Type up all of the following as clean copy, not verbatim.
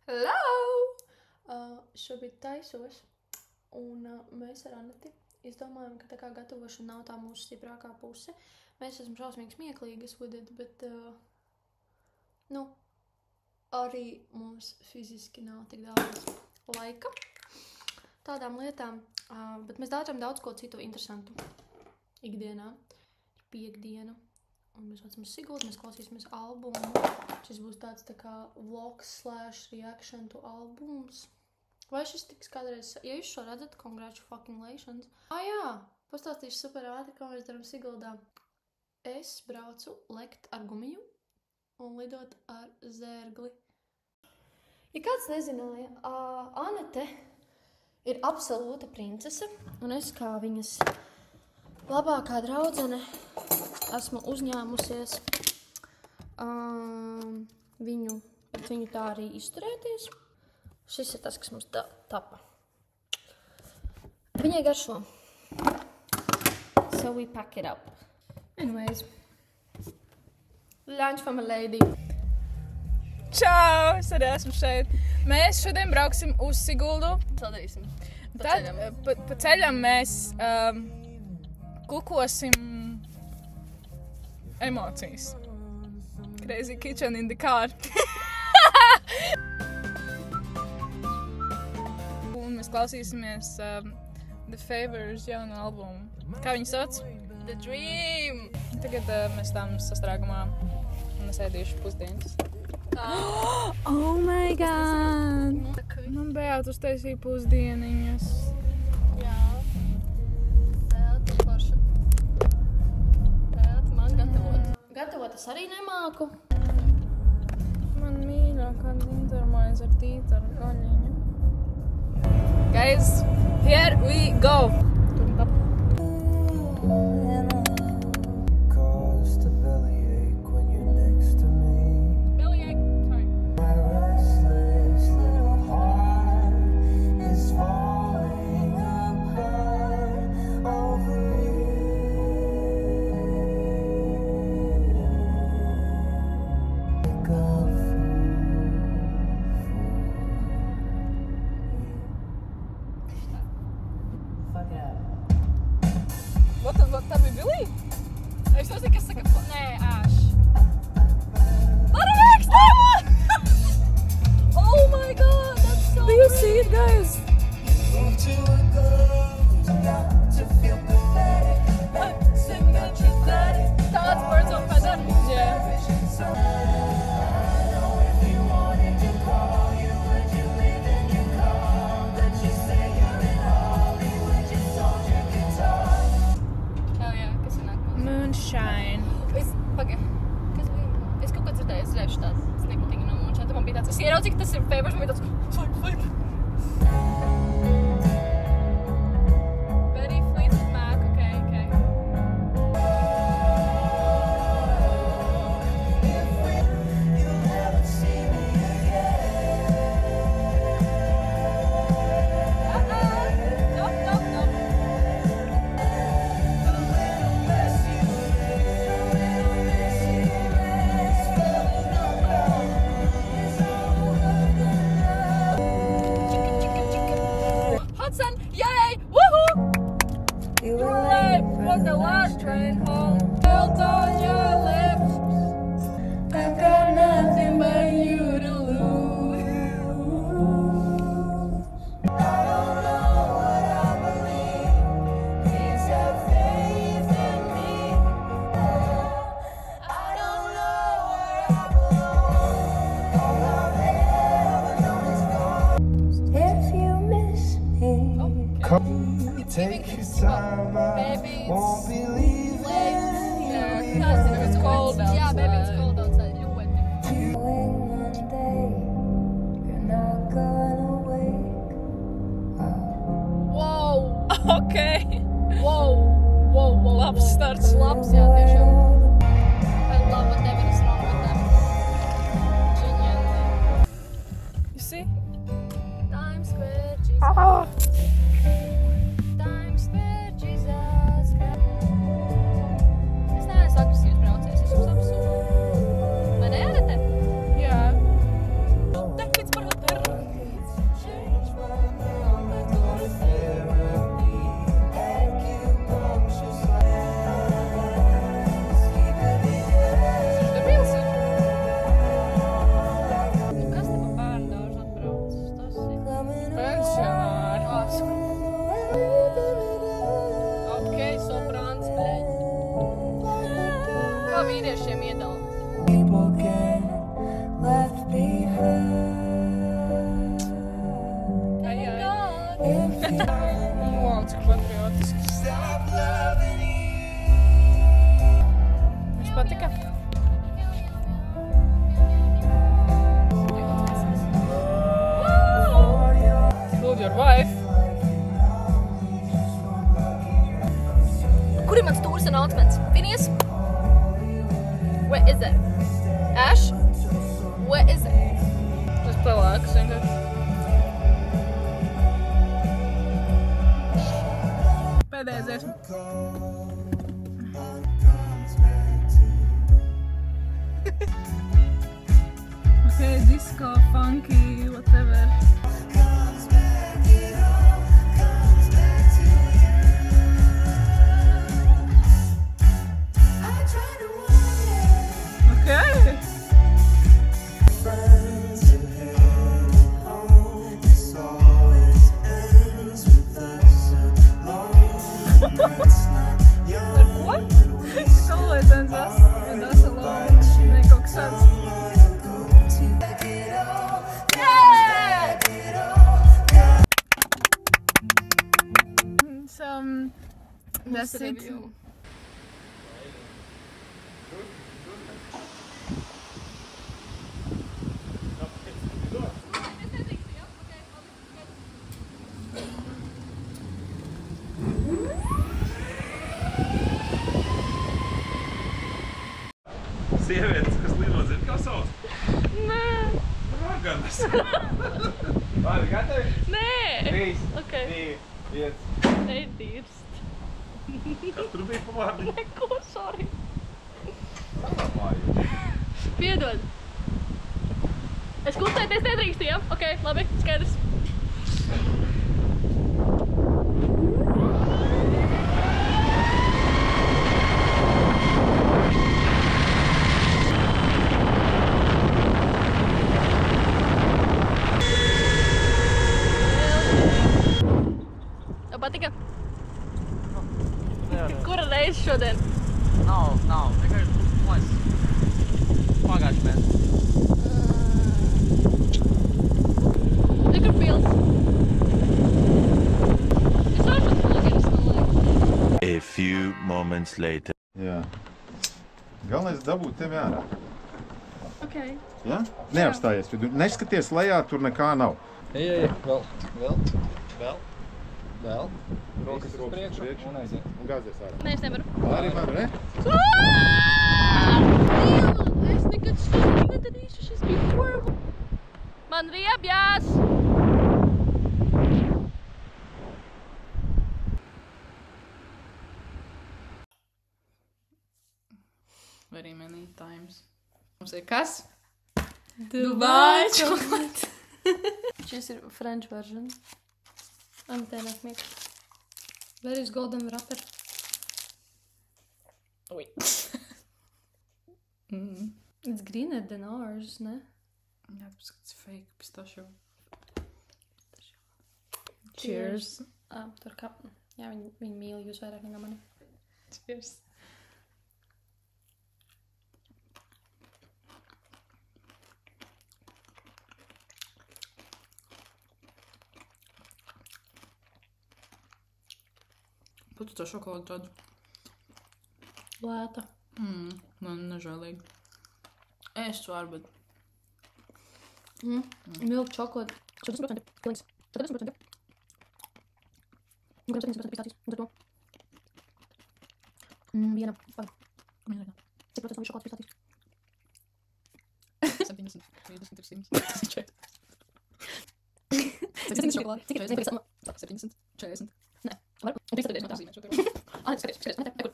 Hello! Šobrīd taisos, un mēs ar Aneti izdomājam, ka tā kā gatavošana nav tā mūsu stiprākā puse. Mēs esam šausmīgi smieklīgas, bet, arī mums fiziski nav tik daudz laika tādām lietām, bet mēs darām daudz ko citu interesantu ikdienā. Ir piekdiena, un mēs vācam uz Siguldu, mēs klausīsimies albumu. Šis būs tāds tā kā vlogs/reaction to albums. Vai šis tiks kādreiz, ja jūs šo redzat, congratulations. Jā, pastāstīšu super ātri, ko mēs darām Siguldā. Es braucu lekt ar gumiju un lidot ar zērgli. Ja kāds nezināja, Anete ir absolūta princese, un es kā viņas labākā draudzene esmu uzņēmusies viņu tā arī izturēties. Šis ir tas, kas mums tapa. Viņai garšo. So we pack it up. Anyways. Lunch from a lady. Čau! Es arī esmu šeit. Mēs šodien brauksim uz Siguldu. Sadarīsim. Pa ceļam mēs kukosim emocijas. Crazy kitchen in the car. Un mēs klausīsimies The Favors jaunu albumu. Kā viņi sauc? The Dream! Tagad mēs tam sastrāgumā un es ēdīšu pusdienas. Oh my god! Man bējāt uztaisīja pusdieniņas. Jā. Tēt, forša. Tēt, man gatavot. Gatavot es arī nemāku. Man mīļākā dintermaize ar tītaru gaļiņu. Guys, here we go! Tā bija Billy? Es nezinu, kas saka... Nē, Ash. Laravīks! Oh my god, that's so... Do you see it, guys? Tāds Birds of Feather? Yeah. Moonshine. Es kaut ko dzirdēju, es redzēšu tāds sniegutīgi no Moonshine. Man bija tāds, es ieraudzīju, ka tas ir Favors, man bija tāds, flip. Very Fleetwood Mac, okay. Hudson, yay! Woohoo! You were late for the last train home. Held on your lips. I've got nothing but you to lose. I don't know what I believe. Please have faith in me. I don't know where I belong. All I've ever known is gone. If you miss me, come, take your time, I won't be leaving you. It's cold outside. Yeah, baby, it's cold outside. You wet me. One day, you're not gonna wake up. Whoa! Okay. Whoa. Labs starts. Labs, jā, tiešām. I love whatever is wrong with them. Genuinely. You see? Times Square, Jesus. Times Square, Jesus. Es neesmu agresīvs braucējs, es jums apsolu. Vai ne, Anete? Jā. Tekits par hoteru. Cik patriotisks. Jums patika? Include your wife. Kur ir mans tours announcements? Phineas? Where is it? Ash? Where is it? Tas pelēks vienkārši. Pēdējais dziesma. Okay, disco, funky, whatever. Okay. What? It always ends us with us alone. Make kaut kas tāds. So, that's it. Review. Sievietes, kas lido, zini, kā sauc? Nē. Raganas. Labi, gatavi? Nē. 3, Okay. 2, 1. Nedirst. Kas tur bija pa vārdu? Neko, sorry. Māju. Piedod. Es kustēties nedrīkst, jā? Ok, labi, skaidrs. Tev patika? Kura reize šodien? Nav, vienkārši mums pagājuši mēs. Kur pils? Es varu pat plugins, man liekas. A few moments later. Jā. Galvenais dabūt tevi ārā. Ok. Ja? Neapstājies. Neskaties lejā, tur nekā nav. Ej, vēl. Rokas priekšu. Un aiziet. Un gāzies ārā. Nē, es nevaru. Arī man, ne? Es nekad šādi nedarīšu, šis bija horrible. Man riebjās! Very many times. Mums ir kas? Dubai chocolate. Šis ir French version. I'm tēnāk miek. Where is golden wrapper? Wait. It's greener than ours, ne? Jā, tas ir fake pistachio. Cheers. Tur kā... Jā, viņi mīl jūs vairāk nekā mani. Cheers. Pat tā šokolāda tāda. Lēta. Man nežēlīgi. Es varu, bet... Milk chocolate. 40%. Pilnīgs. 40%. Un 70% pistācijas. Un tad to. Viena. Paga. Cik procents bija šokolādes pistācijas? 70, 30, 100. 70 šokolāde. Cik ir? 70, 40. Nē. Var? Un 30 no tā. Nozīmē šo tev. Skaties. Nē, nekur.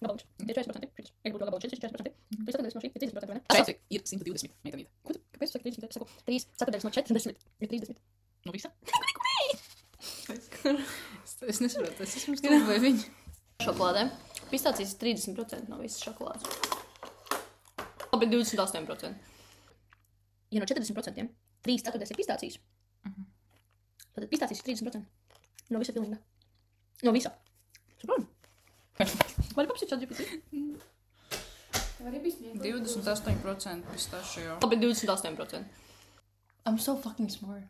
Gabaliņš. Ir 40%. Ej, būtu gabaliņš. 40%. 3 ceturtdaļas no šī ir 30%, vai ne? 4 ir 120, meitenīte. Ko tu? Kāpēc tu saki 30? Es saku 3 ceturtdaļas no 40 ir 30. No visa? Es nesaprotu, es esmu stulba vai viņi. Šokolādē. Pistācijas ir 30% no visas šokolādes. Labi, 28%. Ja no 40% 3 ceturtdaļas ir pistācijas, tad pistācijas ir 30%. No visa pilnībā. No visa. Saprotu? Vari papsīt šādi GPT? Vari bija smieklīgi. 28% pistachio. Labi, 28%. I'm so fucking smart.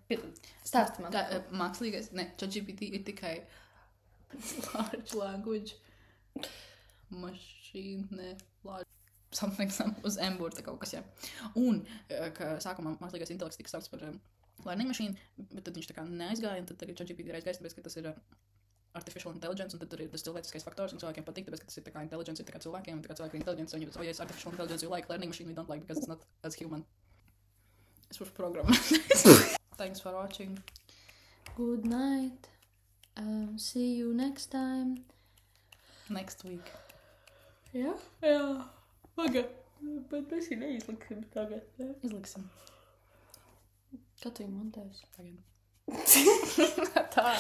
Stāsti man. Mākslīgais, ne, ChatGPT ir tikai large language machine, ne, large something uz M-burta kaut kas, jā. Un, ka sākumā mākslīgais intelekts tika saukts par learning machine, bet tad viņš tā kā neaizgāja, un tad tagad ChatGPT ir aizgājis, tāpēc, ka tas ir artificial intelligence, un tad tur ir tas cilvēciskais faktors, un cilvēkiem patīk, tāpēc, ka tas ir tā kā intelligence, ir tā kā cilvēkiem, un tā kā cilvēki ir intelligence, un ja it's artificial intelligence you like, learning machine we don't like because it's not as human. Es būšu programmētājs. Thanks for watching. Good night. See you next time. Next week. Jā? Jā. Paga. Bet mēs jau neizliksim tagad, ne? Izliksim. Kā tu viņu montēsi? Tagad. Tā.